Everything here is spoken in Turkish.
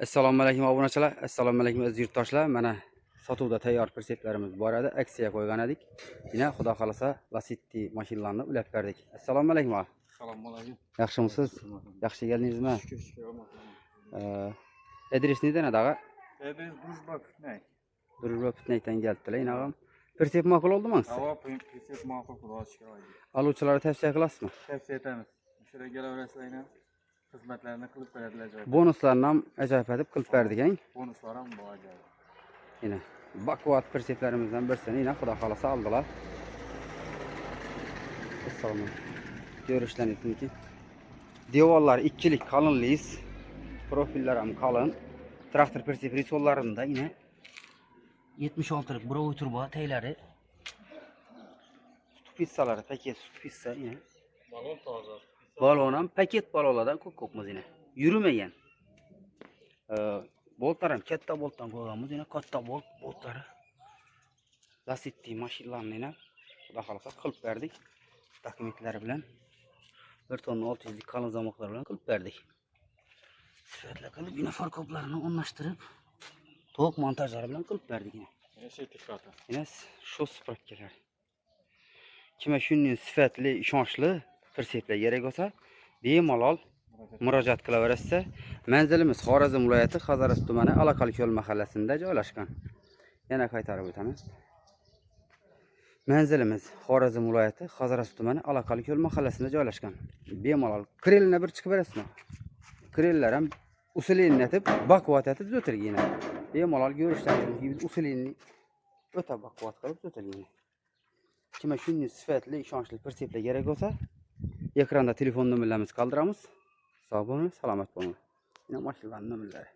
Assalomu alaykum obunachilar, assalomu alaykum aziz yurtdoshlar. Mana sotuvda tayyor perseplarimiz bor edi. Aksiya qo'ygan edik. Yana xudo xolasa Lacetti mashinalarni ulab berdik. Assalomu alaykum. Assalomu alaykum. Yaxshimisiz? Yaxshi keldingizmi? Şükür. Adres neden dağa? Biz Drujba Fitnay. Drujba Fitnaydan keldilar inagam. Persep ma'qul oldimi? Hava presep ma'qul Xudo shukr. Aluvchilarga tavsiya qilasizmi? Tavsiya etamiz. Shunga kelaverasizlar, xizmatlarni qilib beradilar. Bonuslarni ham ajoyib etib qilib berdik. Bonuslar ham bor ajoyib. Yine bakvat perseplerimizden birisini yine xudo xolasa aldılar. Assalomu. Görüşleriniz ki. Diyorlar ikkilik kalınlıyız. Profiller ham kalın. Traktör persep risollarında yine 76'lık Bravo turbo teyleri. Stupitsaları paket stupitsa yine. Balon toza. Balon ham paket balonlardan ko'p yine. Yürümeyen. Boltlar ham katta boltdan qo'yganmiz, yana katta boltlari. Lacetti mashinalarni yana xudo xolasa qilib berdik. Dokumentlari bilan 1 tonna 600 lik qalin zamoqlar bilan qilib berdik. Sifatli qilib yana farkoblarini o'rnashtirib, to'q montajlari bilan qilib berdik yana. Sertifikati. Yana shu spravkalar. Kimga shunday sifatli, ishonchli perseplar kerak bo'lsa, bemalol murojaat qilaverasiz. Manzilimiz Xorazm viloyati Hazaras tumani Alaqalko'l mahallasida joylashgan. Yana qaytarib o'tamiz. Manzilimiz Xorazm viloyati Hazaras tumani Alaqalko'l mahallasida joylashgan. Bemalol krelni bir chiqib berasizmi? Krellar ham usulini etib, bakvat etib zo'tirgina. Bemalol ko'rishlaringiz biz usulini o'ta bakvat qilib zo'tirgina. Kimga shunday sifatli, ishonchli perseplar kerak bo'lsa, ekranda telefon nomerlarimizni qoldiramiz. Sog' bo'ling, salomat bo'ling. Yine mashinalarning nomerlari.